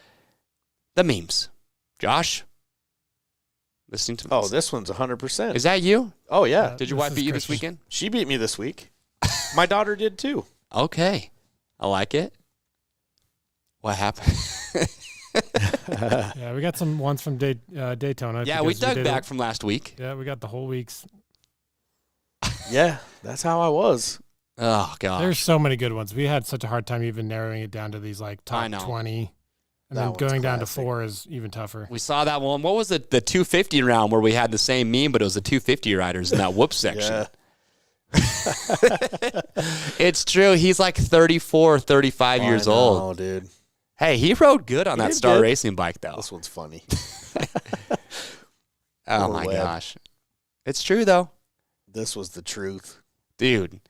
the memes. Josh? Listening to Oh, this one's 100%. Is that you? Oh, yeah. Did your This wife is beat you this Christian. weekend? She beat me this week. My daughter did, too. Okay. I like it. What happened? Yeah, we got some ones from Daytona. Yeah, we because dug did back it- from last week. Yeah, we got the whole week's. Yeah, that's how I was. Oh, God. There's so many good ones. We had such a hard time even narrowing it down to these like I top know. 20. And That then one's going down to classic. 4 is even tougher. We saw that one. What was it? The 250 round where we had the same meme, but it was the 250 riders in that whoop section. Yeah. It's true. He's like 34, 35 years old. Oh, dude. Hey, he rode good on He that did Star good. Racing bike, though. This one's funny. Oh, Poor my Webb. gosh. It's true, though. This was the truth. Dude,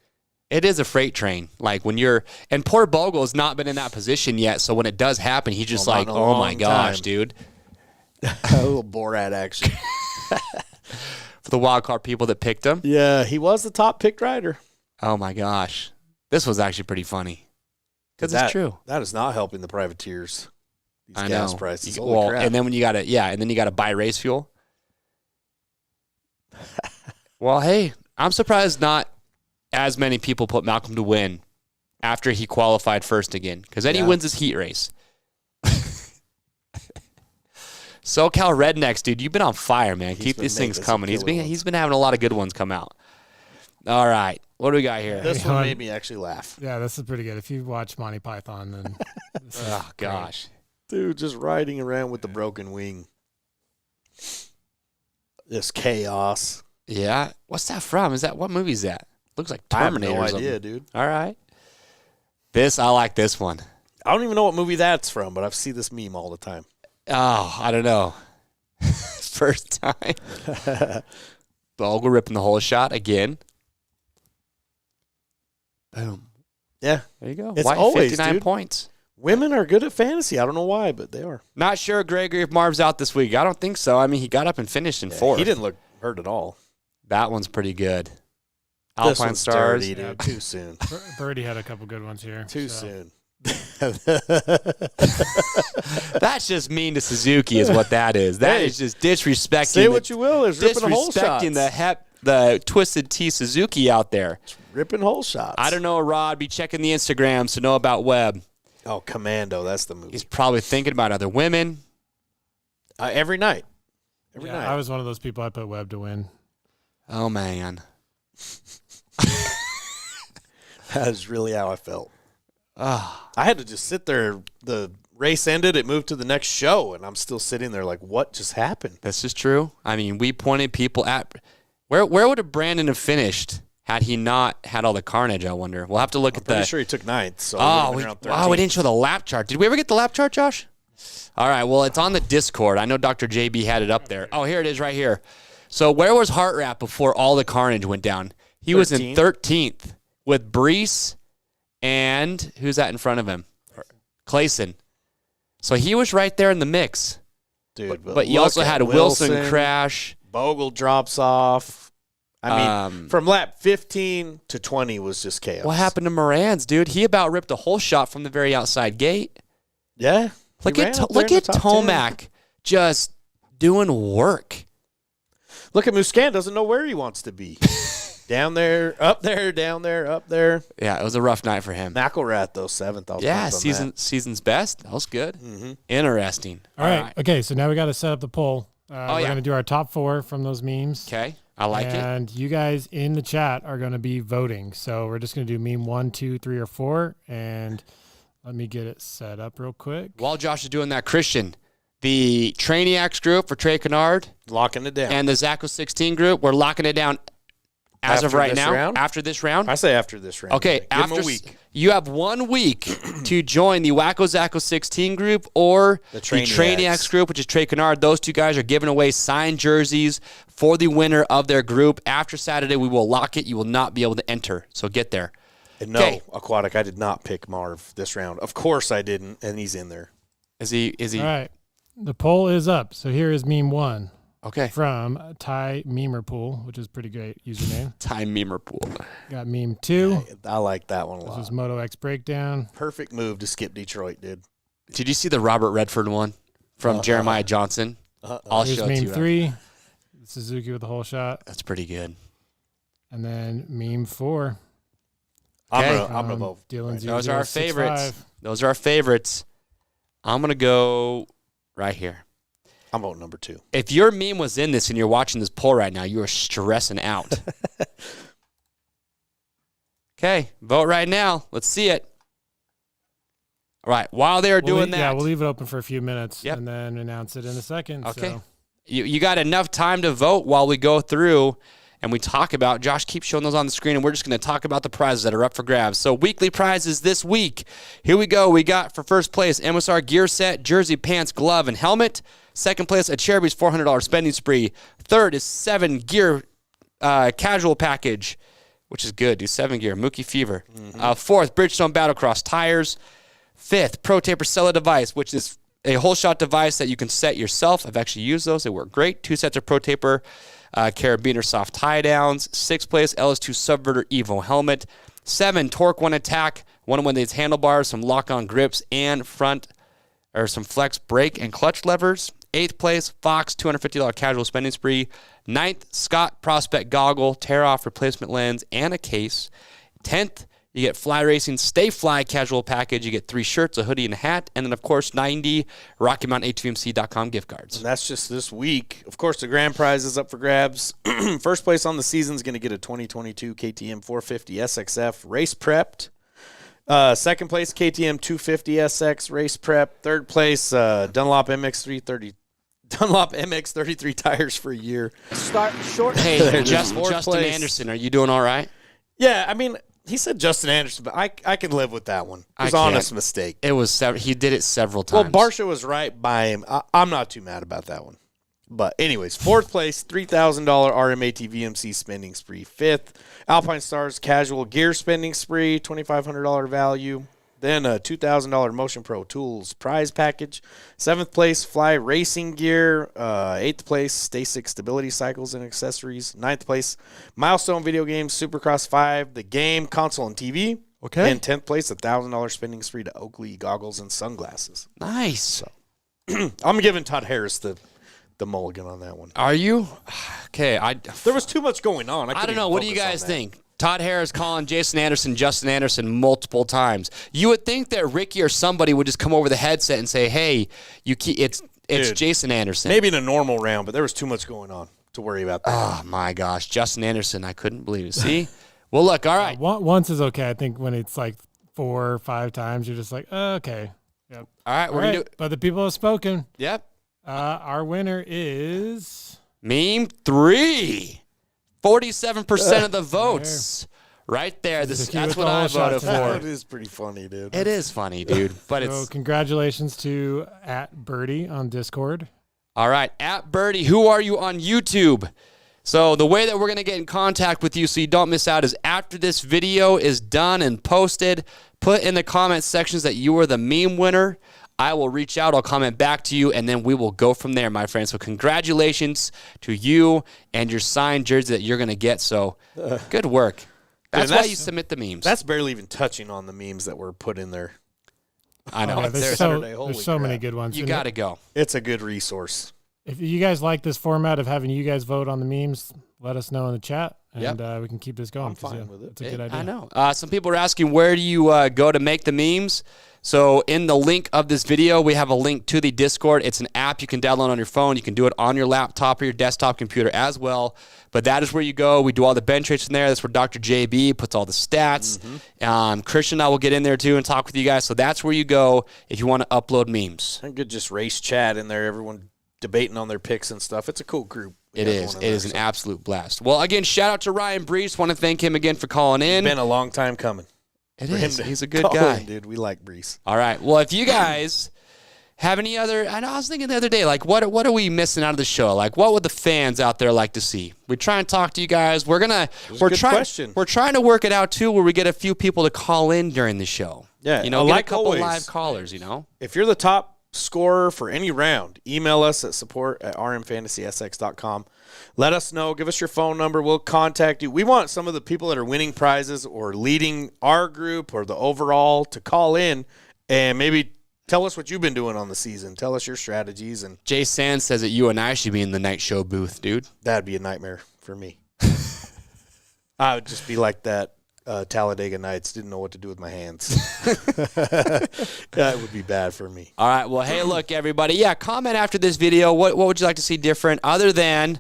it is a freight train. Like when you're, and poor Bogle's not been in that position yet. So when it does happen, he's just Well, like, not in a oh my long gosh, time. dude. A little Borat action. For the wild card people that picked him. Yeah, he was the top picked rider. Oh my gosh. This was actually pretty funny. Because it's true. That is not helping the privateers. These I gas know. prices. You- Holy well, crap. and then when you got to, and then you got to buy race fuel. Well, hey, I'm surprised not as many people put Malcolm to win after he qualified first again, because then he Yeah. wins his heat race. SoCal Rednecks, dude, you've been on fire, man. He's Keep been these things making some coming. He's killer been ones. he's been having a lot of good ones come out. All right, what do we got here? This Hey, one hon. made me actually laugh. Yeah, this is pretty good. If you watch Monty Python, then this is Oh great. gosh, Dude, just riding around with the broken wing. This chaos. yeah. What's that from? Is that what movie is that? Looks like I have Terminator. no or idea, something. dude. All right, I like this one. I don't even know what movie that's from, but I've seen this meme all the time. Oh, I don't know. First time. Bogle ripping the whole shot again. Boom. Yeah. There you go. It's White, always, 59 dude. points. Women are good at fantasy. I don't know why, but they are. Not sure, Gregory, if Marv's out this week. I don't think so. I mean, he got up and finished in fourth. He didn't look hurt at all. That one's pretty good. This Alpine one's Stars. dirty, dude. Too soon. Birdie had a couple good ones here. Too so. soon. That's just mean to Suzuki is what that is. That Hey, is just disrespecting. Say what you will. There's ripping hole shots. disrespecting the Twisted T Suzuki out there. Ripping hole shots. I don't know, Rod. Be checking the Instagrams to know about Webb. Oh, Commando. That's the movie. He's probably thinking about other women. Every night. Every Yeah, night. I was one of those people I put Webb to win. Oh, man. That is really how I felt. Oh, I had to just sit there. The race ended. It moved to the next show, and I'm still sitting there like, what just happened? this is true. I mean, we pointed people at where would a Brandon have finished had he not had all the carnage, I wonder. We'll have to look at Pretty the. sure he took 9th. So we didn't show the lap chart. Did we ever get the lap chart, Josh? All right, well, it's on the Discord. I know Dr. JB had it up there. Oh, here it is right here. So where was Hartrat before all the carnage went down? He was in 13th with Brees and who's that in front of him? Clayson. So he was right there in the mix. Dude, but you also had Wilson crash. Bogle drops off. I mean, from lap 15 to 20 was just chaos. What happened to Moran's, dude? He about ripped a whole shot from the very outside gate. Yeah. Look at Tomac just doing work. Look at Muscan, doesn't know where he wants to be. Down there, up there, down there, up there. Yeah, it was a rough night for him. McElrath, though, 7th. Yeah, season's best. That was good. Mm-hmm. Interesting. All right. Okay, so now we got to set up the poll. We're going to do our top 4 from those memes. Okay, I like it. And you guys in the chat are going to be voting. So we're just going to do meme 1, 2, 3, or 4. And let me get it set up real quick. While Josh is doing that, Christian, the Trainiacs group for Trey Kennard. Locking it down. And the Zacho 16 group, we're locking it down as of right now. Round? After this round? I say after this round. Okay, Give him a week. You have 1 week to join the Wacko Zacho 16 group or the Trainiacs group, which is Trey Kennard. Those 2 guys are giving away signed jerseys for the winner of their group. After Saturday, we will lock it. You will not be able to enter, so get there. And no, Aquatic, I did not pick Marv this round. Of course I didn't, and he's in there. Is he? All right. The poll is up. So here is meme 1. Okay. From Ty Memerpool, which is pretty great username. Ty Memerpool. Got meme 2. I like that one a lot. This is Moto X Breakdown. Perfect move to skip Detroit, dude. Did you see the Robert Redford one from Jeremiah Johnson? I'll Here's show it to meme you. 3. Suzuki with the whole shot. That's pretty good. And then meme 4. I'm gonna vote. Those are our favorites. Those are our favorites. I'm gonna go right here. I'm voting number 2. If your meme was in this and you're watching this poll right now, you are stressing out. Okay, vote right now. Let's see it. All right, while they're doing that. Yeah, we'll leave it open for a few minutes and then announce it in a second. Okay. So. You got enough time to vote while we go through and we talk about, Josh keeps showing those on the screen, and we're just going to talk about the prizes that are up for grabs. So weekly prizes this week. Here we go. We got for first place, MSR gear set, jersey, pants, glove, and helmet. Second place, a Cherubies $400 spending spree. Third is 7 gear casual package, which is good. Do 7 gear, Mookie Fever. Fourth, Bridgestone Battlecross tires. Fifth, Pro Taper Cellular device, which is a whole shot device that you can set yourself. I've actually used those. They work great. 2 sets of Pro Taper Carabiner soft tie downs. 6th place, LS2 Subverter Evo helmet. 7, Torque 1 Attack, 1 these handlebars, some lock-on grips, and some flex brake and clutch levers. 8th place, Fox $250 casual spending spree. 9th, Scott Prospect goggle, tear-off replacement lens, and a case. 10th, you get Fly Racing Stay Fly casual package. You get 3 shirts, a hoodie, and a hat. And then, of course, 90 RockyMountain82MC.com gift cards. And that's just this week. Of course, the grand prize is up for grabs. First place on the season is going to get a 2022 KTM 450 SXF race prepped. Second place, KTM 250 SX race prep. Third place, Dunlop MX33 tires for a year. Start short. Hey, Justin Anderson, are you doing all right? Yeah, I mean, he said Justin Anderson, but I can live with that one. It was an honest mistake. It was he did it several times. Well, Barsha was right by him. I'm not too mad about that one. But anyways, 4th place, $3,000 RMAT VMC spending spree. 5th, Alpine Stars casual gear spending spree, $2,500 value. Then a $2,000 Motion Pro Tools prize package. 7th place, Fly Racing Gear. 8th place, Stasic Stability Cycles and Accessories. 9th place, Milestone Video Games Supercross 5, the game, console, and TV. Okay. And 10th place, $1,000 spending spree to Oakley goggles and sunglasses. Nice. So, I'm giving Todd Harris the mulligan on that one. Are you? Okay. There was too much going on. I don't know. What do you guys think? Todd Harris calling Jason Anderson, Justin Anderson multiple times. You would think that Ricky or somebody would just come over the headset and say, "Hey, it's Dude, Jason Anderson." Maybe in a normal round, but there was too much going on to worry about that. Oh my gosh, Justin Anderson! I couldn't believe it. See, well, look, all right. Once is okay. I think when it's like 4 or 5 times, you're just like, oh, okay, yep. All right, we're gonna do. But the people have spoken. Yep. Our winner is Meme 3. 47% of the votes. Right there. That's what I voted for. That is pretty funny, dude. It is funny, dude. But So congratulations to @Birdie on Discord. All right, @Birdie, who are you on YouTube? So the way that we're going to get in contact with you so you don't miss out is after this video is done and posted, put in the comment sections that you are the meme winner. I will reach out, I'll comment back to you, and then we will go from there, my friend. So congratulations to you and your signed jersey that you're going to get. So good work. That's why you submit the memes. That's barely even touching on the memes that were put in there. I know. There's so many good ones. You got to go. It's a good resource. If you guys like this format of having you guys vote on the memes, let us know in the chat, and we can keep this going. I'm fine with it. It's a good idea. I know. Some people are asking, where do you go to make the memes? So in the link of this video, we have a link to the Discord. It's an app you can download on your phone. You can do it on your laptop or your desktop computer as well. But that is where you go. We do all the bench rates in there. That's where Dr. JB puts all the stats. Christian and I will get in there too and talk with you guys. So that's where you go if you want to upload memes. And good just race chat in there. Everyone debating on their picks and stuff. It's a cool group. It is. It is an absolute blast. Well, again, shout out to Ryan Brees. Want to thank him again for calling in. It's been a long time coming. It is. He's a good guy. Dude, we like Brees. All right. Well, if you guys have any other, I know I was thinking the other day, like what are we missing out of the show? Like what would the fans out there like to see? We try and talk to you guys. We're trying to work it out too, where we get a few people to call in during the show. Yeah, get a couple live callers. If you're the top scorer for any round, email us at support@RMFantasySX.com. Let us know. Give us your phone number. We'll contact you. We want some of the people that are winning prizes or leading our group or the overall to call in and maybe tell us what you've been doing on the season. Tell us your strategies. And Jay Sands says that you and I should be in the night show booth, dude. That'd be a nightmare for me. I would just be like that Talladega Nights, didn't know what to do with my hands. That would be bad for me. All right. Well, hey, look, everybody. Yeah, comment after this video. What would you like to see different other than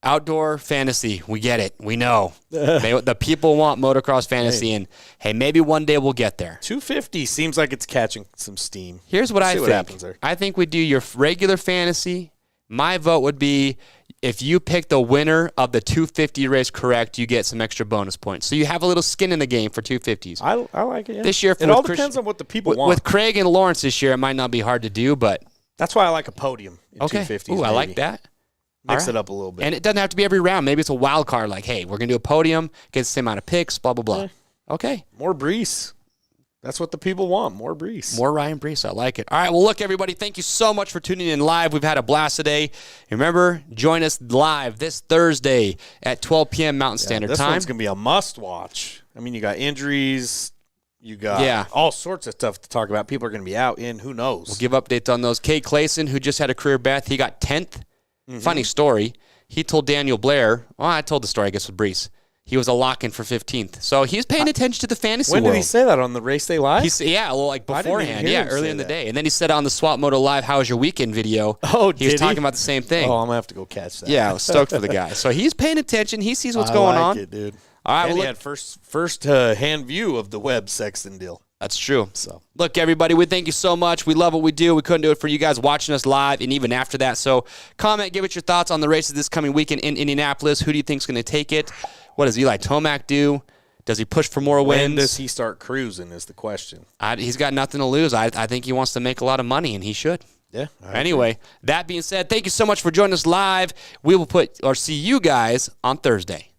outdoor fantasy? We get it. We know. The people want motocross fantasy, and hey, maybe one day we'll get there. 250 seems like it's catching some steam. Here's what I think. What happens there. I think we do your regular fantasy. My vote would be if you pick the winner of the 250 race correct, you get some extra bonus points. So you have a little skin in the game for 250s. I like it. Yeah. This year, it all depends on what the people want. With Craig and Lawrence this year, it might not be hard to do, but that's why I like a podium in 250s. Ooh, I like that. Mix it up a little bit. And it doesn't have to be every round. Maybe it's a wild card like, hey, we're going to do a podium, get the same amount of picks, blah, blah, blah. Yeah. Okay. More Brees. That's what the people want, more Brees. More Ryan Brees. I like it. All right, well, look, everybody, thank you so much for tuning in live. We've had a blast today. Remember, join us live this Thursday at 12 p.m. Mountain Standard Time. This one's going to be a must-watch. I mean, you got injuries. You got all sorts of stuff to talk about. People are going to be out in. Who knows? We'll give updates on those. Kay Clayson, who just had a career bet, he got 10th. Funny story. He told Daniel Blair, I told the story, I guess, with Brees. He was a lock-in for 15th. So he's paying attention to the fantasy world. When did he say that? On the Race Day Live? Like beforehand. Yeah, earlier in the day. And then he said on the Swap Moto Live, how was your weekend video? He was talking about the same thing. Oh, I'm going to have to go catch that. Yeah, I was stoked for the guy. So he's paying attention. He sees what's going on. I like it, dude. All right, and he had first hand view of the Webb Sexton deal. That's true. So, look, everybody, we thank you so much. We love what we do. We couldn't do it for you guys watching us live and even after that. So comment, give us your thoughts on the races this coming weekend in Indianapolis. Who do you think is going to take it? What does Eli Tomac do? Does he push for more wins? When does he start cruising is the question. He's got nothing to lose. I think he wants to make a lot of money, and he should. Yeah. Anyway, that being said, thank you so much for joining us live. We will see you guys on Thursday.